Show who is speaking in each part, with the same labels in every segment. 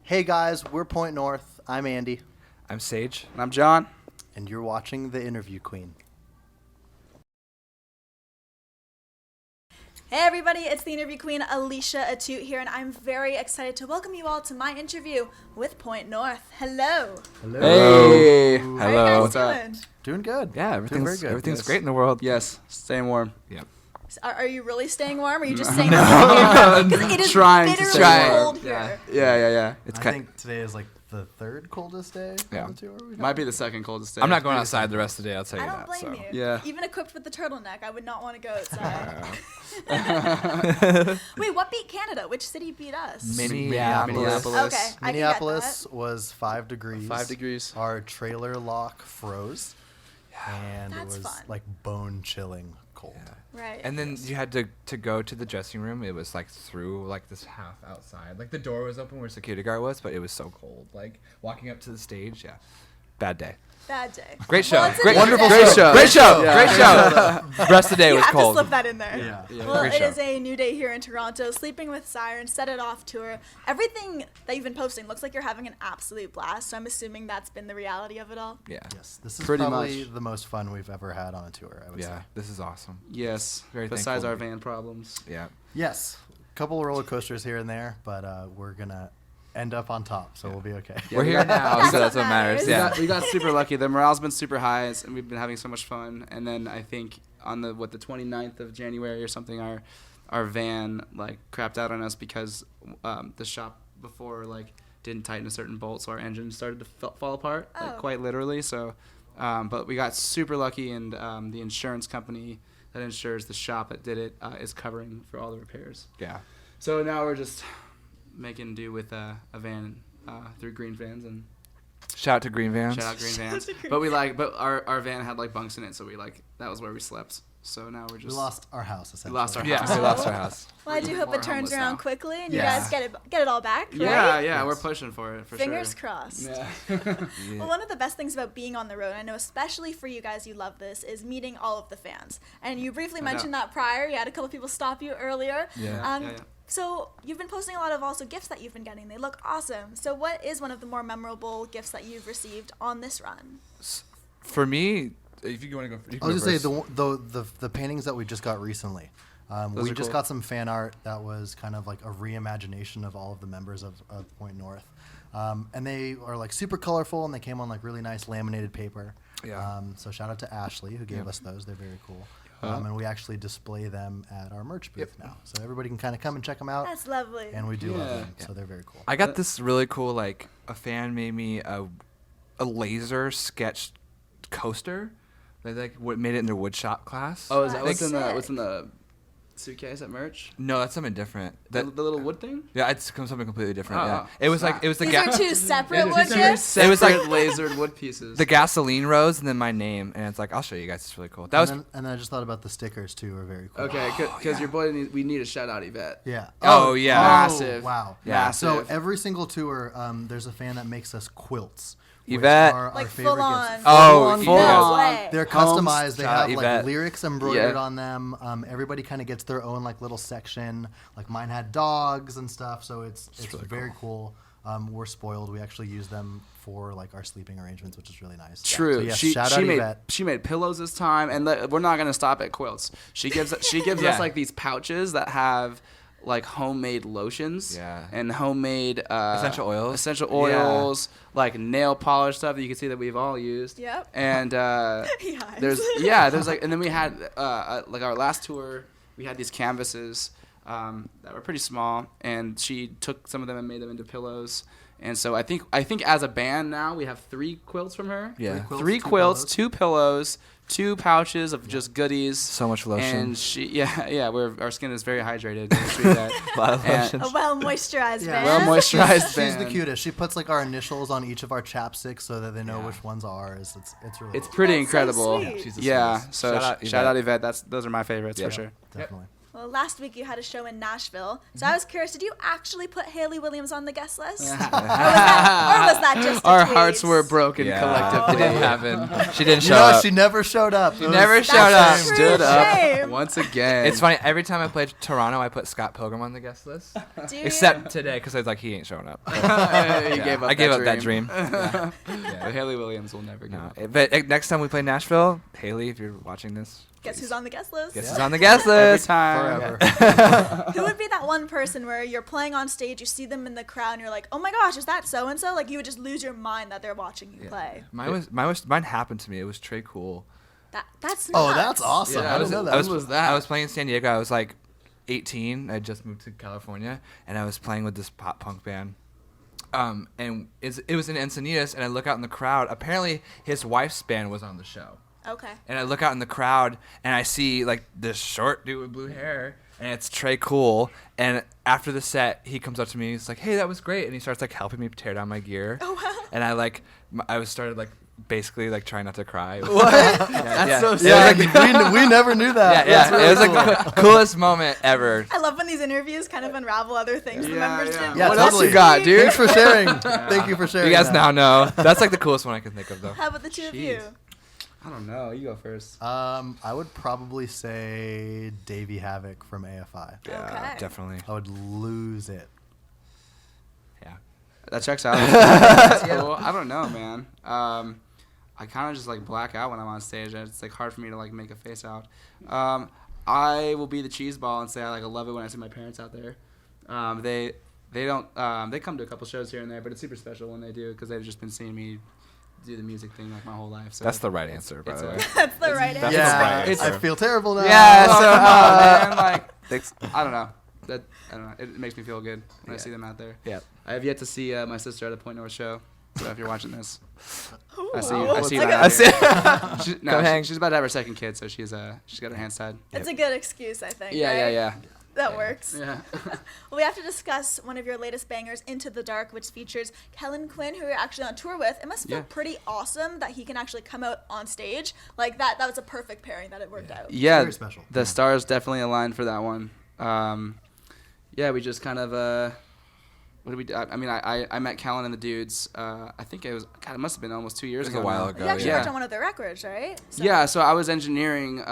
Speaker 1: Hey guys, we're Point North. I'm Andy.
Speaker 2: I'm Sage.
Speaker 3: And I'm John.
Speaker 1: And you're watching The Interview Queen.
Speaker 4: Hey everybody, it's the Interview Queen, Alicia Atout here, and I'm very excited to welcome you all to my interview with Point North. Hello.
Speaker 1: Hello.
Speaker 3: Hey.
Speaker 4: How are
Speaker 3: Hello.
Speaker 4: you guys
Speaker 3: What's up?
Speaker 4: doing?
Speaker 1: Doing good.
Speaker 2: Yeah,
Speaker 1: Doing very good.
Speaker 2: everything's
Speaker 3: Yes.
Speaker 2: great in the world.
Speaker 3: Yes, staying warm.
Speaker 2: Yeah.
Speaker 4: Are you really staying warm, or are you just saying that? Because it is
Speaker 3: Trying to
Speaker 4: bitterly
Speaker 3: stay
Speaker 4: cold
Speaker 3: warm.
Speaker 4: here.
Speaker 3: Yeah.
Speaker 2: It's
Speaker 1: I think today is like the third coldest day.
Speaker 2: Yeah.
Speaker 1: on the tour we've
Speaker 3: Might
Speaker 1: had.
Speaker 3: be the second coldest day.
Speaker 2: I'm not going outside the rest of the day. I'll tell you
Speaker 4: I
Speaker 2: that.
Speaker 4: don't blame
Speaker 2: so.
Speaker 4: you.
Speaker 3: Yeah.
Speaker 4: Even equipped with the turtleneck, I would not want to go outside. Wait, what beat Canada? Which city beat us?
Speaker 1: Minneapolis.
Speaker 4: Okay, I
Speaker 1: Minneapolis was 5 degrees.
Speaker 3: 5 degrees.
Speaker 1: Our trailer lock froze. And
Speaker 4: That's
Speaker 1: it was
Speaker 4: fun.
Speaker 1: like bone chilling cold.
Speaker 2: Yeah.
Speaker 4: Right.
Speaker 2: And then you had to go to the dressing room. It was like through like this half outside. Like the door was open where security guard was, but it was so cold. Like walking up to the stage, yeah. Bad day.
Speaker 4: Bad day.
Speaker 2: Great show.
Speaker 4: Well, it's a
Speaker 2: Great,
Speaker 4: new
Speaker 2: wonderful
Speaker 4: day.
Speaker 2: show. Great show.
Speaker 3: Yeah.
Speaker 2: Great show. The rest of the day
Speaker 4: You
Speaker 2: was
Speaker 4: have
Speaker 2: cold.
Speaker 4: to slip that in there.
Speaker 1: Yeah.
Speaker 4: Well,
Speaker 2: Great
Speaker 4: it
Speaker 2: show.
Speaker 4: is a new day here in Toronto. Sleeping with Sirens, Set It Off tour. Everything that you've been posting looks like you're having an absolute blast. So I'm assuming that's been the reality of it all.
Speaker 2: Yeah.
Speaker 1: Yes, this is
Speaker 3: Pretty
Speaker 1: probably
Speaker 3: much.
Speaker 1: the most fun we've ever had on a tour, I would say.
Speaker 2: Yeah. This is awesome.
Speaker 3: Yes.
Speaker 2: Very
Speaker 3: Besides
Speaker 2: thankful.
Speaker 3: our van problems.
Speaker 2: Yeah.
Speaker 1: Yes, a couple of roller coasters here and there, but we're going to end up on top, so we'll be okay.
Speaker 2: We're
Speaker 3: we
Speaker 2: here
Speaker 3: got-
Speaker 2: now,
Speaker 4: That's
Speaker 2: so that's
Speaker 4: what
Speaker 2: what matters.
Speaker 4: matters.
Speaker 2: Yeah.
Speaker 3: We got super lucky. The morale's been super high, and we've been having so much fun. And then I think on the 29th of January or something, our van like crapped out on us because the shop before like didn't tighten a certain bolt, so our engine started to fall apart, like
Speaker 4: Oh.
Speaker 3: quite literally. So, but we got super lucky, and the insurance company that insures the shop that did it is covering for all the repairs.
Speaker 2: Yeah.
Speaker 3: So now we're just making do with a van through Green Vans and.
Speaker 2: Shout out to Green Vans.
Speaker 3: Shout out Green Vans.
Speaker 4: Shout out to Green
Speaker 3: But our van had like bunks in it, so that was where we slept. So now we're
Speaker 1: We
Speaker 3: just
Speaker 1: lost our house, essentially.
Speaker 3: lost our
Speaker 2: Yeah,
Speaker 3: house.
Speaker 2: we lost our house.
Speaker 4: Well, I do hope
Speaker 3: More
Speaker 4: it turns
Speaker 3: homeless
Speaker 4: around
Speaker 3: now.
Speaker 4: quickly and
Speaker 1: Yeah.
Speaker 4: you guys get it all back, right?
Speaker 3: Yeah,
Speaker 1: Yes.
Speaker 3: we're pushing for it for
Speaker 4: Fingers
Speaker 3: sure.
Speaker 4: crossed.
Speaker 3: Yeah.
Speaker 4: Well, one of the best things about being on the road, I know especially for you guys, you love this, is meeting all of the fans. And you briefly
Speaker 3: I know.
Speaker 4: mentioned that prior. You had a couple people stop you earlier.
Speaker 2: Yeah.
Speaker 3: Yeah.
Speaker 4: So you've been posting a lot of also gifts that you've been getting. They look awesome. So what is one of the more memorable gifts that you've received on this run?
Speaker 2: For me, if you want to go, you
Speaker 1: I
Speaker 2: can
Speaker 1: was
Speaker 2: go
Speaker 1: just say
Speaker 2: first.
Speaker 1: the paintings that we just got recently.
Speaker 3: Those
Speaker 1: We
Speaker 3: are
Speaker 1: just
Speaker 3: cool.
Speaker 1: got some fan art that was kind of like a reimagination of all of the members of Point North, and they are like super colorful and they came on like really nice laminated paper.
Speaker 2: Yeah.
Speaker 1: So shout out to Ashley who gave us those. They're very cool.
Speaker 3: Uh-huh.
Speaker 1: And we actually display them at our merch booth now, so everybody can kind of come and check them out.
Speaker 4: That's lovely.
Speaker 1: And we do love
Speaker 3: Yeah.
Speaker 1: them, so they're very cool.
Speaker 2: I got this really cool, like, a fan made me a laser sketch coaster. They made it in their wood shop class.
Speaker 3: Oh, is that
Speaker 4: That's
Speaker 3: what's in
Speaker 4: sick.
Speaker 3: the suitcase at merch?
Speaker 2: No, that's something different.
Speaker 3: The little wood thing?
Speaker 2: Yeah, it's something completely different.
Speaker 3: Oh,
Speaker 2: yeah, it was
Speaker 3: snap.
Speaker 2: like the
Speaker 4: These are two separate wood
Speaker 3: Two
Speaker 4: gifts?
Speaker 2: It was like-
Speaker 3: separate lasered wood pieces.
Speaker 2: the gasoline rose and then my name, and it's like I'll show you guys. It's really cool. That was
Speaker 1: and then I just thought about the stickers too. Are very cool.
Speaker 3: Okay, because your boy we need a shout out Yvette.
Speaker 1: Yeah.
Speaker 2: Oh, yeah.
Speaker 3: Massive.
Speaker 1: Wow.
Speaker 2: Yeah.
Speaker 1: So
Speaker 3: Massive.
Speaker 1: every single tour, there's a fan that makes us quilts. which
Speaker 2: Yvette.
Speaker 1: are our
Speaker 4: Like
Speaker 1: favorite
Speaker 4: full on.
Speaker 1: gifts.
Speaker 2: Oh,
Speaker 1: Full
Speaker 2: yeah.
Speaker 4: No
Speaker 3: on.
Speaker 4: way.
Speaker 1: They're
Speaker 3: Homes.
Speaker 1: customized. They
Speaker 2: Shout out
Speaker 1: have like
Speaker 2: Yvette.
Speaker 1: lyrics embroidered
Speaker 3: Yeah.
Speaker 1: on them. Everybody kind of gets their own like little section. Like mine had dogs and stuff, so it's
Speaker 2: really
Speaker 1: very cool. We're spoiled. We actually use them for like our sleeping arrangements, which is really nice.
Speaker 3: True.
Speaker 1: So, yes,
Speaker 3: she
Speaker 1: shout
Speaker 3: she
Speaker 1: out
Speaker 3: made
Speaker 1: Yvette.
Speaker 3: she made pillows this time, and we're not gonna stop at quilts. She gives
Speaker 2: Yeah.
Speaker 3: us like these pouches that have like homemade lotions
Speaker 2: Yeah.
Speaker 3: and homemade
Speaker 2: Essential oils.
Speaker 3: essential oils, like nail polish stuff that you can see that we've all used.
Speaker 4: Yep.
Speaker 3: And
Speaker 4: Yes.
Speaker 3: there's like, and then we had like our last tour, we had these canvases that were pretty small, and she took some of them and made them into pillows. And so I think as a band now we have 3 quilts from her.
Speaker 2: Yeah.
Speaker 3: Three quilts, 2 pillows, 2 pouches of just goodies.
Speaker 2: So much lotion.
Speaker 3: And our skin is very hydrated. We treat that.
Speaker 2: A lot of
Speaker 3: And-
Speaker 2: lotion.
Speaker 4: A well moisturized
Speaker 1: Yeah.
Speaker 4: band.
Speaker 3: Well moisturized
Speaker 1: She's the
Speaker 3: band.
Speaker 1: cutest. She puts like our initials on each of our chapsticks so that they know
Speaker 2: Yeah.
Speaker 1: which ones are ours. It's really
Speaker 3: It's
Speaker 1: cool.
Speaker 3: pretty
Speaker 4: That's so
Speaker 3: incredible.
Speaker 4: sweet.
Speaker 2: She's the
Speaker 3: Yeah.
Speaker 2: sweetest.
Speaker 3: So shout out Yvette. Those are my favorites
Speaker 2: Yeah.
Speaker 3: for sure.
Speaker 1: Definitely.
Speaker 4: Well, last week you had a show in Nashville, so I was curious, did you actually put Hayley Williams on the guest list? or was that just a
Speaker 3: Our
Speaker 4: tweet?
Speaker 3: hearts were broken
Speaker 2: It
Speaker 3: collectively.
Speaker 2: didn't happen. She didn't show
Speaker 1: You know,
Speaker 2: up.
Speaker 1: she never showed up. She
Speaker 2: never showed up.
Speaker 4: That's a true
Speaker 3: Stood up
Speaker 4: shame.
Speaker 3: once again.
Speaker 2: It's funny. Every time I played Toronto, I put Scott Pilgrim on the guest list.
Speaker 4: Do you?
Speaker 2: Except today, because I was like, he ain't showing up.
Speaker 3: You gave up
Speaker 2: I gave up that dream.
Speaker 3: But Hayley Williams will never give
Speaker 2: No,
Speaker 3: up.
Speaker 2: but next time we play Nashville, Haley, if you're watching this,
Speaker 4: Guess who's on the guest list?
Speaker 2: guess who's on the guest
Speaker 3: Every
Speaker 2: list.
Speaker 3: time.
Speaker 1: forever.
Speaker 4: Who would be that one person where you're playing on stage, you see them in the crowd, and you're like, oh my gosh, is that so and so? Like you would just lose your mind that they're watching you play.
Speaker 2: Mine happened to me. It was Trey Cool.
Speaker 4: That's
Speaker 1: Oh,
Speaker 4: nuts.
Speaker 1: that's awesome.
Speaker 3: Yeah,
Speaker 1: I didn't know that.
Speaker 3: When was that?
Speaker 2: I was playing in San Diego. I was like 18. I just moved to California, and I was playing with this pop punk band. And it was in Encinitas, and I look out in the crowd. Apparently, his wife's band was on the show.
Speaker 4: Okay.
Speaker 2: And I look out in the crowd, and I see like this short dude with blue hair, and it's Trey Cool. And after the set, he comes up to me. He's like, "Hey, that was great," and he starts like helping me tear down my gear.
Speaker 4: Oh wow.
Speaker 2: And I started like basically like trying not to cry.
Speaker 1: What?
Speaker 2: That's
Speaker 3: so
Speaker 1: Yeah,
Speaker 3: sad.
Speaker 1: we never knew that.
Speaker 2: Yeah,
Speaker 1: That's really
Speaker 2: it was
Speaker 1: cool.
Speaker 2: like the coolest moment ever.
Speaker 4: I love when these interviews kind of unravel other things the members did.
Speaker 1: Yeah,
Speaker 3: What else
Speaker 1: totally.
Speaker 3: you got, dude?
Speaker 1: Thanks for sharing. Thank you for sharing.
Speaker 2: You guys
Speaker 1: that.
Speaker 2: now know. That's like the coolest one I can think of, though.
Speaker 4: How about the two of you?
Speaker 3: Jeez. I don't know. You go first.
Speaker 1: I would probably say Davey Havoc from AFI.
Speaker 2: Yeah,
Speaker 4: Okay.
Speaker 2: definitely.
Speaker 1: I would lose it.
Speaker 2: Yeah.
Speaker 3: That checks out. That's cool. I don't know, man. I kind of just like black out when I'm on stage. It's like hard for me to like make a face out. I will be the cheese ball and say I love it when I see my parents out there. They don't they come to a couple shows here and there, but it's super special when they do because they've just been seeing me do the music thing like my whole life. So
Speaker 2: That's the right answer, by
Speaker 3: it's
Speaker 2: the way.
Speaker 4: That's the right
Speaker 2: That's
Speaker 4: answer.
Speaker 1: Yeah,
Speaker 2: right.
Speaker 1: I feel terrible now.
Speaker 3: Yeah,
Speaker 2: Oh,
Speaker 3: so
Speaker 2: come on,
Speaker 3: man, like
Speaker 2: Thanks.
Speaker 3: I don't know. I don't know. It makes me feel good when I
Speaker 2: Yeah.
Speaker 3: see them out there.
Speaker 2: Yeah.
Speaker 3: I have yet to see my sister at a Point North show. So if you're watching this,
Speaker 4: Ooh,
Speaker 3: I see you.
Speaker 4: wow.
Speaker 3: I see you.
Speaker 4: Like
Speaker 3: out
Speaker 2: I
Speaker 3: here.
Speaker 2: see.
Speaker 3: No,
Speaker 2: Come hang.
Speaker 3: she's about to have her second kid, so she's got her hands tied.
Speaker 4: It's a good excuse, I think.
Speaker 3: Yeah,
Speaker 4: right?
Speaker 3: yeah.
Speaker 4: That works.
Speaker 3: Yeah.
Speaker 4: Well, we have to discuss one of your latest bangers, Into the Dark, which features Kellen Quinn, who you're actually on tour with. It must feel
Speaker 3: Yeah.
Speaker 4: pretty awesome that he can actually come out on stage like that. That was a perfect pairing that it worked out.
Speaker 3: Yeah,
Speaker 1: Very special.
Speaker 3: the stars definitely aligned for that one. Yeah, we just kind of what did we do? I mean, I met Callan and the dudes. I think it must have been almost 2 years
Speaker 2: It was
Speaker 3: ago.
Speaker 2: a while
Speaker 3: now.
Speaker 2: ago.
Speaker 4: You actually
Speaker 3: yeah.
Speaker 4: worked on one of their records, right? So-
Speaker 3: Yeah, so I was engineering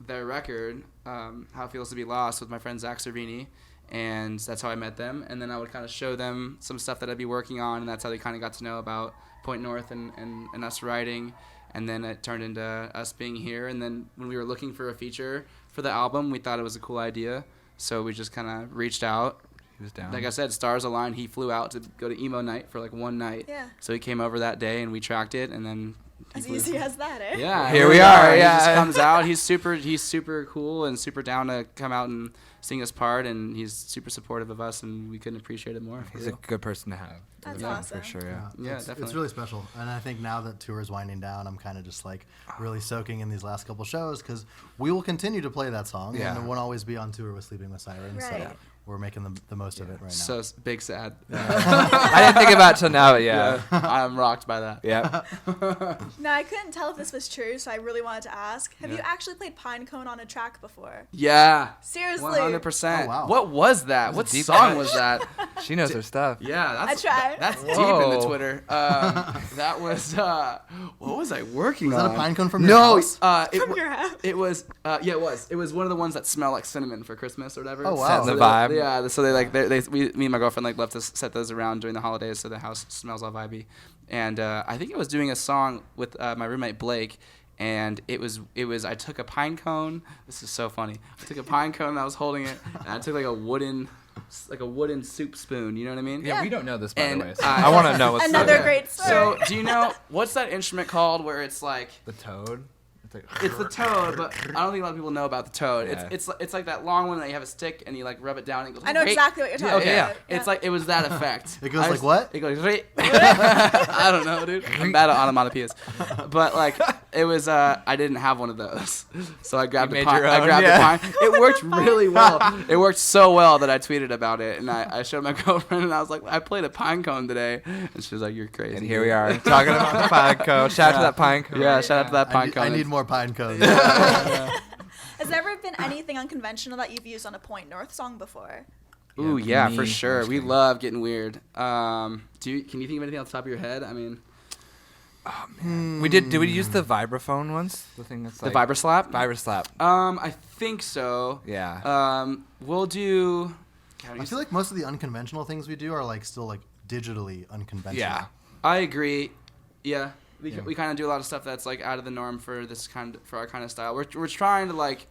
Speaker 3: their record, How It Feels to Be Lost, with my friend Zach Cervini, and that's how I met them. And then I would kind of show them some stuff that I'd be working on, and that's how they kind of got to know about Point North and us writing. And then it turned into us being here. And then when we were looking for a feature for the album, we thought it was a cool idea. So we just kind of reached out.
Speaker 2: He was down.
Speaker 3: Like I said, stars aligned. He flew out to go to emo night for like one night.
Speaker 4: Yeah.
Speaker 3: So he came over that day, and we tracked it, and then he
Speaker 4: As
Speaker 3: flew.
Speaker 4: easy as that, eh?
Speaker 3: Yeah,
Speaker 2: Here we are,
Speaker 3: He
Speaker 2: yeah.
Speaker 3: just comes out. He's super cool and super down to come out and sing his part, and he's super supportive of us, and we couldn't appreciate it more. for
Speaker 2: He's a
Speaker 3: real.
Speaker 2: good person to have.
Speaker 4: That's
Speaker 2: Yeah,
Speaker 4: awesome.
Speaker 2: For sure, yeah.
Speaker 3: Yeah,
Speaker 1: it's
Speaker 3: definitely.
Speaker 1: really special. And I think now that tour is winding down, I'm kind of just like really soaking in these last couple shows because we will continue to play that song.
Speaker 2: Yeah.
Speaker 1: And it won't always be on tour with Sleeping with Sirens.
Speaker 4: Right.
Speaker 1: So we're making the most of it right now.
Speaker 3: So big sad.
Speaker 2: I didn't think about it till now, but yeah.
Speaker 3: I'm rocked by that.
Speaker 2: Yeah.
Speaker 4: Now, I couldn't tell if this was true, so I really wanted to ask. Have you
Speaker 3: Yeah.
Speaker 4: actually played Pinecone on a track before?
Speaker 3: Yeah.
Speaker 4: Seriously?
Speaker 3: 100%.
Speaker 1: Oh, wow.
Speaker 3: What was that? What
Speaker 2: deep
Speaker 3: song
Speaker 2: cut.
Speaker 3: was that?
Speaker 2: She knows her stuff.
Speaker 3: Yeah, that's
Speaker 4: I tried.
Speaker 3: That's deep in the
Speaker 2: Whoa.
Speaker 3: Twitter. That was what was I working
Speaker 1: Was
Speaker 3: on?
Speaker 1: that a Pinecone from your
Speaker 3: no,
Speaker 1: house?
Speaker 4: From your house?
Speaker 3: It was yeah, it was. It was one of the ones that smell like cinnamon for Christmas or whatever.
Speaker 1: Oh, wow.
Speaker 2: Setting
Speaker 3: So
Speaker 2: the
Speaker 3: they-
Speaker 2: vibe.
Speaker 3: Yeah, so me and my girlfriend love to set those around during the holidays so the house smells all vibey. And I think I was doing a song with my roommate Blake, and it was I took a pine cone. This is so funny. I took a pine cone and I was holding it, and I took like a wooden soup spoon. You know what I mean?
Speaker 2: Yeah, we don't know this, by
Speaker 3: And
Speaker 2: the way. So
Speaker 3: I-
Speaker 2: I want to know what's
Speaker 4: Another
Speaker 2: the,
Speaker 4: great story.
Speaker 3: So do you know what's that instrument called where it's like
Speaker 2: the toad. It's like
Speaker 3: it's the toad, but I don't think a lot of people know about the toad.
Speaker 2: Yeah.
Speaker 3: It's like that long one that you have a stick and you like rub it down and it goes.
Speaker 4: I know
Speaker 3: "Rate."
Speaker 4: exactly what you're talking
Speaker 3: Okay,
Speaker 4: about.
Speaker 3: yeah. It's like it was that effect.
Speaker 1: It goes
Speaker 3: I
Speaker 1: like what?
Speaker 3: It goes. "Rate." I don't know, dude. I'm bad at onomatopoeias, but like it was. I didn't have one of those, so I grabbed
Speaker 2: You
Speaker 3: a
Speaker 2: made
Speaker 3: pine.
Speaker 2: your
Speaker 3: I
Speaker 2: own,
Speaker 3: grabbed
Speaker 2: yeah.
Speaker 3: a pine. It worked really well. It worked so well that I tweeted about it, and I showed my girlfriend, and I was like, I played a pine cone today, and she was like, "You're crazy."
Speaker 2: And here we are talking about the pine cone. Shout out to that pine cone.
Speaker 3: Yeah, shout out to that
Speaker 1: I
Speaker 3: pine
Speaker 1: need,
Speaker 3: cone.
Speaker 1: I need more pine cones.
Speaker 4: Has there ever been anything unconventional that you've used on a Point North song before?
Speaker 3: Ooh, yeah, for
Speaker 2: me,
Speaker 3: sure. We
Speaker 2: mostly.
Speaker 3: love getting weird. Can you think of anything off the top of your head? I mean,
Speaker 2: Did we use the vibraphone once? The thing that's
Speaker 3: the
Speaker 2: like
Speaker 3: Vibraslap?
Speaker 2: Vibraslap.
Speaker 3: I think so.
Speaker 2: Yeah.
Speaker 3: We'll do.
Speaker 1: I feel like most of the unconventional things we do are like still like digitally unconventional.
Speaker 2: Yeah.
Speaker 3: I agree. Yeah. We
Speaker 2: Yeah.
Speaker 3: kind of do a lot of stuff that's like out of the norm for our kind of style. We're trying to like,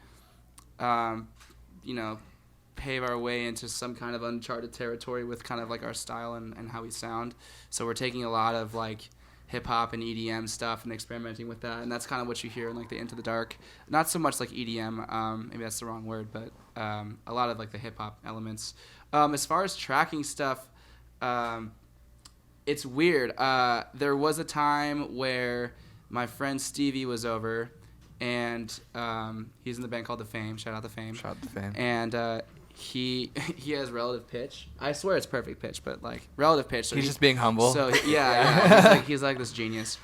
Speaker 3: pave our way into some kind of uncharted territory with kind of like our style and how we sound. So we're taking a lot of like hip hop and EDM stuff and experimenting with that, and that's kind of what you hear in like the Into the Dark. Not so much like EDM, maybe that's the wrong word, but a lot of like the hip hop elements. As far as tracking stuff, it's weird. There was a time where my friend Stevie was over, and he's in the band called The Fame. Shout out The Fame.
Speaker 2: Shout out to Fame.
Speaker 3: And he has relative pitch. I swear it's perfect pitch, but like relative pitch. So
Speaker 2: He's just being humble.
Speaker 3: So yeah. He's like this genius.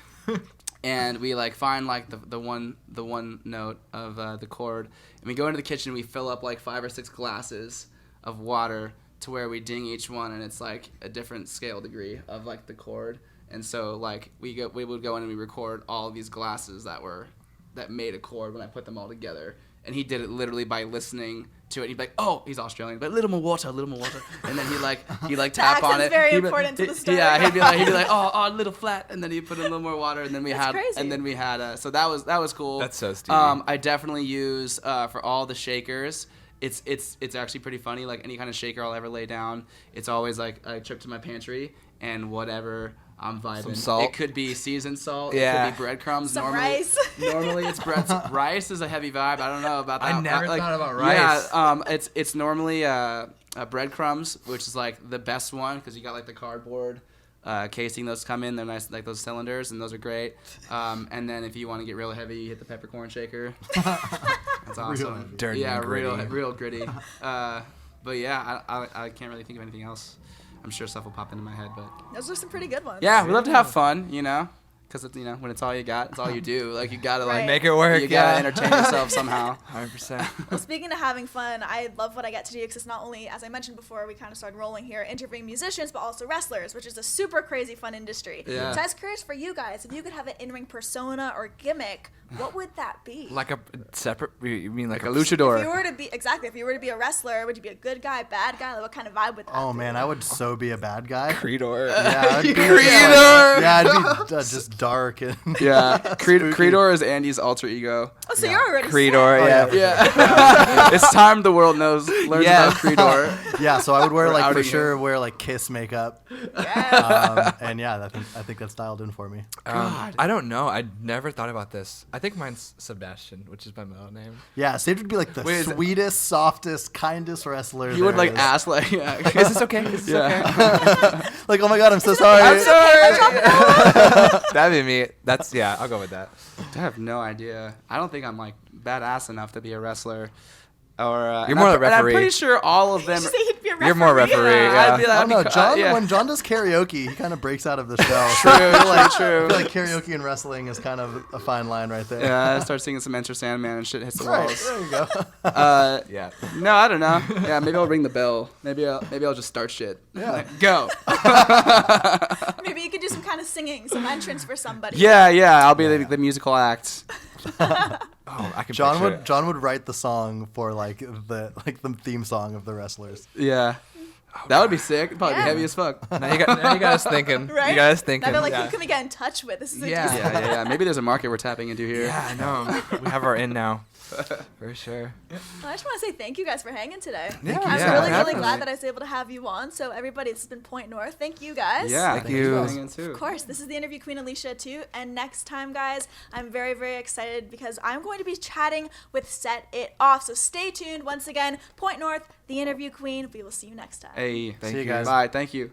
Speaker 3: And we like find like the one note of the chord, and we go into the kitchen. We fill up like 5 or 6 glasses of water to where we ding each one, and it's like a different scale degree of like the chord. And so like we would go in and we record all of these glasses that made a chord when I put them all together. And he did it literally by listening to it. He'd be like, "Oh, he's Australian, but a little more water." And then he tap on it.
Speaker 4: Very important to the story.
Speaker 3: Yeah, he'd be like, "Oh, a little flat," and then he put in a little more water, and then we
Speaker 4: That's crazy.
Speaker 3: so that was cool.
Speaker 2: That's so stupid.
Speaker 3: I definitely use for all the shakers. It's actually pretty funny. Like any kind of shaker I'll ever lay down, it's always like I trip to my pantry and whatever I'm vibing.
Speaker 2: Some salt.
Speaker 3: It could be seasoned salt.
Speaker 2: Yeah.
Speaker 3: It could be breadcrumbs.
Speaker 4: Some rice.
Speaker 3: Normally it's bread. Rice is a heavy vibe. I don't know about that.
Speaker 2: I never thought about rice.
Speaker 3: Yeah. It's normally breadcrumbs, which is like the best one because you got like the cardboard casing. Those come in. They're nice, like those cylinders, and those are great. And then if you want to get real heavy, you hit the peppercorn shaker. That's awesome.
Speaker 2: Dirty and gritty.
Speaker 3: real gritty. But yeah, I can't really think of anything else. I'm sure stuff will pop into my head, but
Speaker 4: Those are some pretty good ones.
Speaker 3: yeah, we love to have fun, because when it's all you got, it's all you do. Like you gotta like
Speaker 4: Right.
Speaker 2: Make it work.
Speaker 3: you gotta
Speaker 2: Yeah.
Speaker 3: entertain yourself somehow.
Speaker 2: 100%.
Speaker 4: Well, speaking of having fun, I love what I get to do because it's not only, as I mentioned before, we kind of started rolling here, interviewing musicians, but also wrestlers, which is a super crazy fun industry.
Speaker 3: Yeah.
Speaker 4: So I was curious for you guys, if you could have an in-ring persona or gimmick, what would that be?
Speaker 2: Like a separate. You mean like
Speaker 3: Like a
Speaker 4: If you
Speaker 3: luchador.
Speaker 4: were to be a wrestler, would you be a good guy, bad guy? Like, what kind of vibe would that
Speaker 1: Oh
Speaker 4: be?
Speaker 1: man, I would so be a bad guy.
Speaker 2: Creedor?
Speaker 1: Yeah, I'd be,
Speaker 3: Creedor!
Speaker 1: Yeah, I'd be just dark and
Speaker 3: Yeah, Creedor is Andy's alter ego.
Speaker 4: Oh, so
Speaker 1: Yeah.
Speaker 4: you're already
Speaker 2: Creedor,
Speaker 4: set.
Speaker 2: yeah.
Speaker 3: Yeah, it's time the world learns
Speaker 2: Yeah.
Speaker 3: about Creedor.
Speaker 1: yeah. So I would wear
Speaker 3: We're
Speaker 1: like for
Speaker 3: outing
Speaker 1: sure wear like Kiss makeup,
Speaker 4: Yes.
Speaker 1: and yeah, I think that's dialed in for me.
Speaker 2: I don't know. I never thought about this. I think mine's Sebastian, which is my middle name.
Speaker 1: Yeah, Sage would be like the
Speaker 3: Wait, is it-
Speaker 1: sweetest, softest, kindest wrestler.
Speaker 3: You would
Speaker 1: there
Speaker 3: like
Speaker 1: is.
Speaker 3: ask like,
Speaker 2: Is this okay? Is this okay?
Speaker 1: Like, oh my god, I'm so sorry.
Speaker 3: I'm sorry.
Speaker 2: That'd be me. I'll go with that.
Speaker 3: I have no idea. I don't think I'm like badass enough to be a wrestler. Or
Speaker 2: You're more the
Speaker 3: and I'm
Speaker 2: referee.
Speaker 3: pretty sure all of them.
Speaker 4: Did you say you'd be a referee?
Speaker 2: You're more referee. Yeah.
Speaker 3: I'd be like,
Speaker 1: I don't know,
Speaker 3: I'd be-
Speaker 1: John.
Speaker 3: yeah.
Speaker 1: When John does karaoke, he kind of breaks out of the show.
Speaker 3: True,
Speaker 1: I
Speaker 3: true.
Speaker 1: feel like karaoke and wrestling is kind of a fine line right there.
Speaker 3: Yeah, I start singing some Enter Sandman and shit hits the
Speaker 1: Right,
Speaker 3: walls.
Speaker 1: there you go.
Speaker 2: Yeah.
Speaker 3: No, I don't know. Yeah, maybe I'll ring the bell. Maybe I'll just start shit.
Speaker 1: Yeah.
Speaker 3: Like, go.
Speaker 4: Maybe you could do some kind of singing, some entrance for somebody.
Speaker 3: Yeah. I'll be the musical act.
Speaker 2: Oh, I can
Speaker 1: John
Speaker 2: picture
Speaker 1: would
Speaker 2: it.
Speaker 1: John would write the song for like the theme song of the wrestlers.
Speaker 3: Yeah. That would be sick. It'd probably
Speaker 4: Yeah.
Speaker 3: be heavy as fuck.
Speaker 2: Now you got us thinking.
Speaker 4: Right?
Speaker 2: You got us thinking.
Speaker 4: Now they're like,
Speaker 2: yeah.
Speaker 4: who can we get in touch with? This is a
Speaker 2: Yeah.
Speaker 4: decent-
Speaker 3: Yeah. Maybe there's a market we're tapping into here.
Speaker 2: Yeah, I know. We have our in now. For sure.
Speaker 4: Well, I just want to say thank you guys for hanging today.
Speaker 2: Yeah,
Speaker 4: I'm
Speaker 2: yeah,
Speaker 4: really
Speaker 2: definitely.
Speaker 4: glad that I was able to have you on. So everybody, this has been Point North. Thank you guys.
Speaker 3: Yeah.
Speaker 2: Thank you.
Speaker 3: for hanging too.
Speaker 4: Of course, this is the interview queen Alicia Atout, and next time, guys, I'm very, very excited because I'm going to be chatting with Set It Off. So stay tuned. Once again, Point North, the interview queen. We will see you next time.
Speaker 3: Hey.
Speaker 2: Thank
Speaker 1: See you
Speaker 2: you.
Speaker 1: guys.
Speaker 3: Bye. Thank you.